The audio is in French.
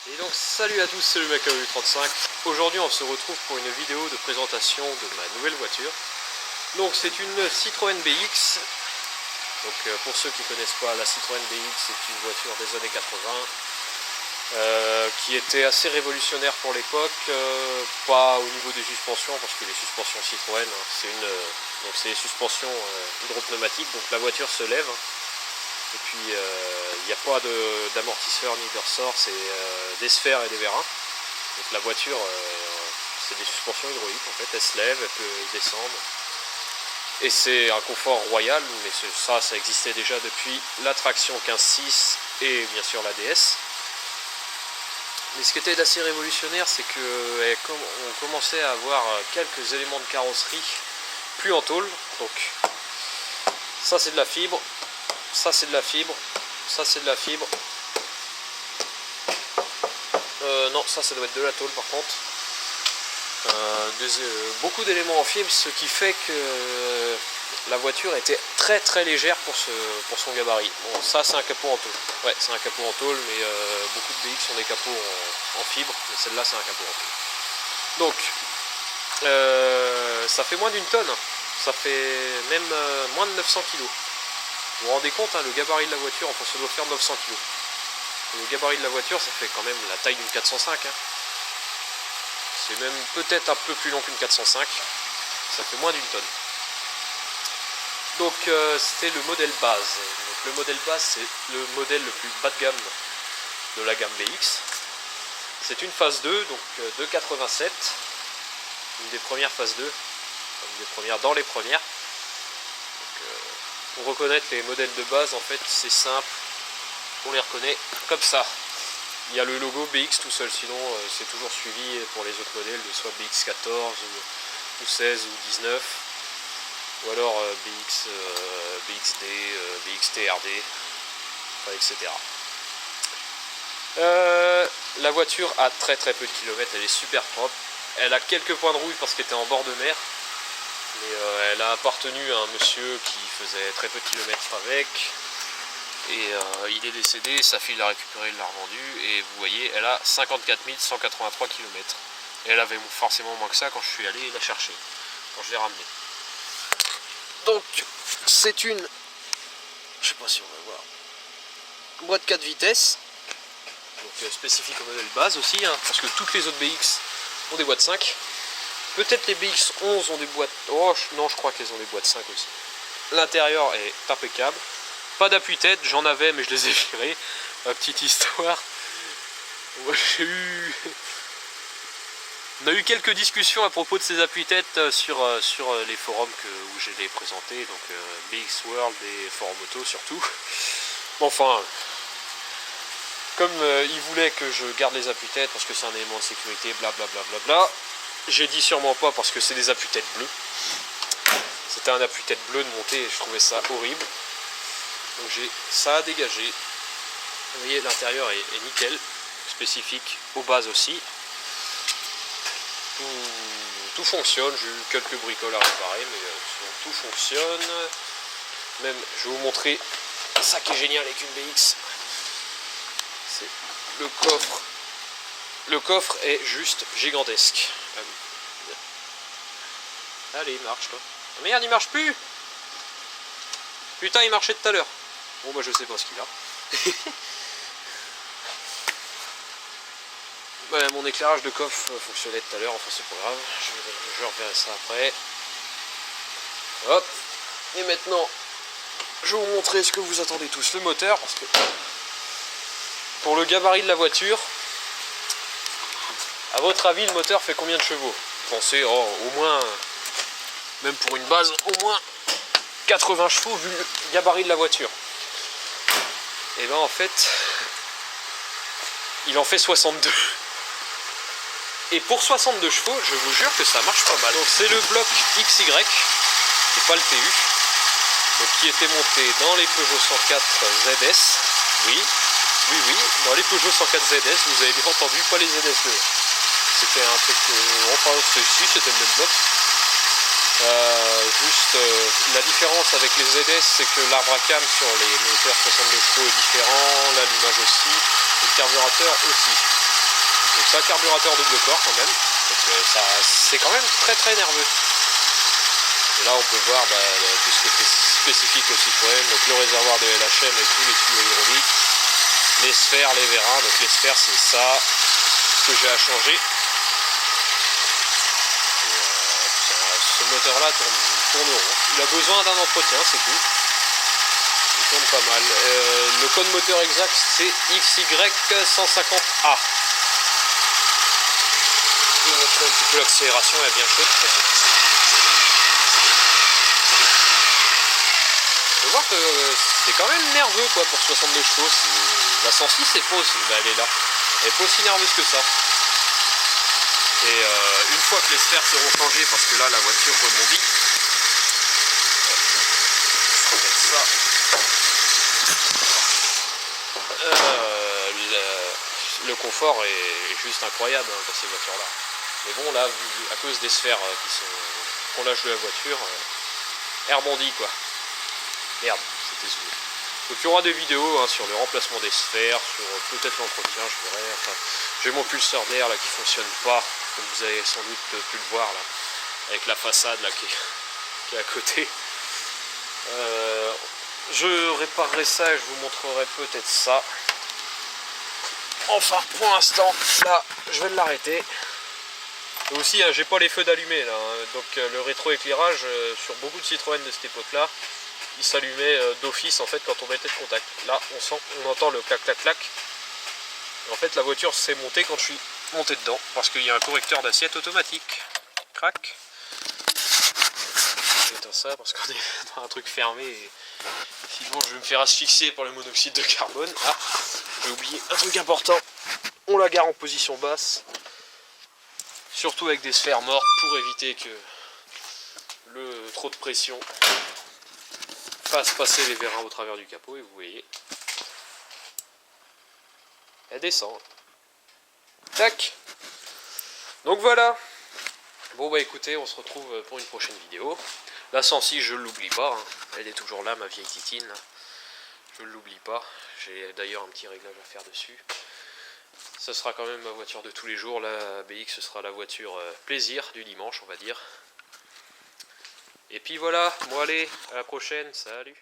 Et donc salut à tous, c'est le mec U35. Aujourd'hui on se retrouve pour une vidéo de présentation de ma nouvelle voiture. Donc c'est une Citroën BX. Donc pour ceux qui ne connaissent pas, la Citroën BX c'est une voiture des années 80 qui était assez révolutionnaire pour l'époque, pas au niveau des suspensions parce que les suspensions Citroën c'est des suspensions hydropneumatiques, donc la voiture se lève. Et puis il n'y a pas d'amortisseur ni de ressort, c'est des sphères et des vérins. Donc la voiture, c'est des suspensions hydrauliques en fait, elle se lève, elle peut descendre. Et c'est un confort royal, mais ça existait déjà depuis la traction 15.6 et bien sûr la DS. Mais ce qui était assez révolutionnaire, c'est qu'on commençait à avoir quelques éléments de carrosserie plus en tôle. Donc ça c'est de la fibre. Ça c'est de la fibre, ça c'est de la fibre. Non, ça doit être de la tôle par contre. Beaucoup d'éléments en fibre, ce qui fait que la voiture était très très légère pour son gabarit. Bon, ça c'est un capot en tôle. Ouais, c'est un capot en tôle, mais beaucoup de BX ont des capots en fibre, mais celle-là c'est un capot en tôle. Donc, ça fait moins d'une tonne. Ça fait même moins de 900 kg. Vous vous rendez compte, hein, le gabarit de la voiture, enfin, ça doit faire 900 kg. Le gabarit de la voiture, ça fait quand même la taille d'une 405. Hein. C'est même peut-être un peu plus long qu'une 405. Ça fait moins d'une tonne. Donc c'était le modèle base. Donc, le modèle base, c'est le modèle le plus bas de gamme de la gamme BX. C'est une phase 2, donc de 87. Une des premières phases 2. Une des premières dans les premières. Pour reconnaître les modèles de base, en fait, c'est simple, on les reconnaît comme ça. Il y a le logo BX tout seul, sinon c'est toujours suivi pour les autres modèles de soit BX14 ou 16 ou 19, ou alors BXD, BXTRD, enfin, etc. La voiture a très très peu de kilomètres, elle est super propre. Elle a quelques points de rouille parce qu'elle était en bord de mer. Mais elle a appartenu à un monsieur qui faisait très peu de kilomètres avec. Et il est décédé, sa fille l'a récupéré, il l'a revendu. Et vous voyez, elle a 54 183 km. Et elle avait forcément moins que ça quand je suis allé la chercher, quand je l'ai ramenée. Donc, c'est une... Je sais pas si on va voir. Boîte 4 vitesses. Donc spécifique au modèle base aussi, hein, parce que toutes les autres BX ont des boîtes 5. Peut-être les BX11 ont des boîtes... Oh non, je crois qu'elles ont des boîtes 5 aussi. L'intérieur est impeccable. Pas d'appui-tête, j'en avais mais je les ai virés. Petite histoire. On a eu quelques discussions à propos de ces appuis-têtes sur les forums où je les présenté. Donc BX World et Forum Auto surtout. Bon, enfin... Comme ils voulaient que je garde les appuis-têtes parce que c'est un élément de sécurité, blablabla... J'ai dit sûrement pas parce que c'est des appuis-têtes bleus. C'était un appui-tête bleu de montée et je trouvais ça horrible. Donc ça a dégagé. Vous voyez, l'intérieur est nickel. Spécifique aux bases aussi. Tout fonctionne. J'ai eu quelques bricoles à réparer, mais tout fonctionne. Même, je vais vous montrer ça qui est génial avec une BX. C'est le coffre. Le coffre est juste gigantesque. Allez, marche toi. Oh merde, il marche plus. Putain, il marchait tout à l'heure. Bon, bah je sais pas ce qu'il a. Voilà, mon éclairage de coffre fonctionnait tout à l'heure, enfin c'est pas grave. Je reverrai ça après. Hop. Et maintenant, je vais vous montrer ce que vous attendez tous, le moteur, parce que pour le gabarit de la voiture, à votre avis, le moteur fait combien de chevaux? Pensez, au moins, même pour une base, au moins 80 chevaux vu le gabarit de la voiture. Et ben en fait, il en fait 62. Et pour 62 chevaux, je vous jure que ça marche pas mal. Donc c'est le bloc XY, et pas le TU, donc qui était monté dans les Peugeot 104 ZS. Oui, dans les Peugeot 104 ZS, vous avez bien entendu, pas les ZS2. C'était un truc, enfin si c'était le même bloc. La différence avec les ZS, c'est que l'arbre à cam sur les moteurs 62 chevaux est différent, l'allumage aussi, et le carburateur aussi. Donc c'est un carburateur double corps quand même, donc c'est quand même très très nerveux. Et là on peut voir tout ce qui est spécifique au Citroën, donc le réservoir de LHM et tous les tuyaux hydrauliques, les sphères, les vérins. Donc les sphères c'est ça que j'ai à changer. Ce moteur là tourne rond. Il a besoin d'un entretien, c'est tout. Il tourne pas mal. Le code moteur exact c'est XY150A. Je vais vous montrer un petit peu l'accélération, elle est bien chaude de toute façon. On peut voir que c'est quand même nerveux quoi pour 62 chevaux. La 106 c'est pas aussi, elle est là. Elle est pas aussi nerveuse que ça. Et une fois que les sphères seront changées, parce que là la voiture rebondit, je vais mettre ça. Le confort est juste incroyable dans ces voitures là. Mais bon là, à cause des sphères qu'on lâche de la voiture, elle rebondit quoi. Merde, c'était zoomé. Donc il y aura des vidéos sur le remplacement des sphères, sur peut-être l'entretien, je verrai. Enfin, j'ai mon pulseur d'air là qui fonctionne pas, comme vous avez sans doute pu le voir là, avec la façade là qui est à côté. Je réparerai ça et je vous montrerai peut-être ça. Enfin, pour l'instant, là, je vais l'arrêter. Et aussi, j'ai pas les feux d'allumer là, donc le rétroéclairage sur beaucoup de Citroën de cette époque-là, il s'allumait d'office en fait quand on mettait le contact. Là, on entend le clac clac clac. Et en fait, la voiture s'est montée quand je suis monté dedans, parce qu'il y a un correcteur d'assiette automatique. Crac. J'éteins ça parce qu'on est dans un truc fermé. Et sinon, je vais me faire asphyxier par le monoxyde de carbone. Ah, j'ai oublié un truc important. On la gare en position basse. Surtout avec des sphères mortes pour éviter que trop de pression fasse passer les vérins au travers du capot. Et vous voyez, elle descend. Tac. Donc voilà. Bon bah écoutez, on se retrouve pour une prochaine vidéo. La 106, je ne l'oublie pas, hein. Elle est toujours là, ma vieille titine. Je ne l'oublie pas. J'ai d'ailleurs un petit réglage à faire dessus. Ce sera quand même ma voiture de tous les jours. La BX, ce sera la voiture plaisir du dimanche, on va dire. Et puis voilà, bon allez, à la prochaine, salut.